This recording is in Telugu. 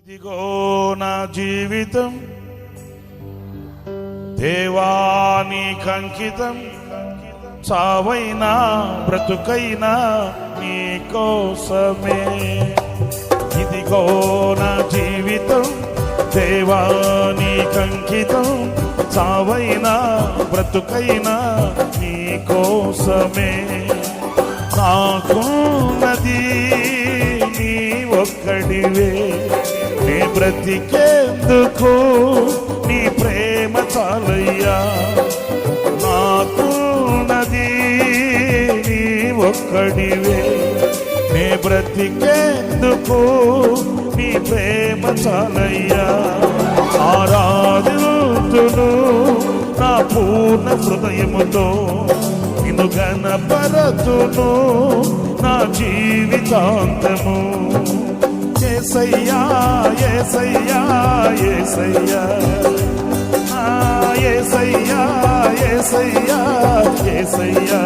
ఇదిగో నా జీవితం దేవానికి అంకితం, చావైనా బ్రతుకైనా నీ కోసమే. ఇదిగో నా జీవితం దేవానికి అంకితం, చావైనా బ్రతుకైనా నీ కోసమే. నాకున్నది నీ ఒక్కడివే, నీ బ్రతికేందుకు నీ ప్రేమ చాలయ్యా. నాకున్నది నీ ఒక్కడివే, నీ బ్రతికేందుకు నీ ప్రేమ చాలయ్యా. ఆరాధింతును నా పూర్ణ హృదయముతో, నిన్ను గణపరతును నా జీవితాంతము. యేసయ్యా యేసయ్యా యేసయ్యా, యేసయ్యా యేసయ్యా యేసయ్యా.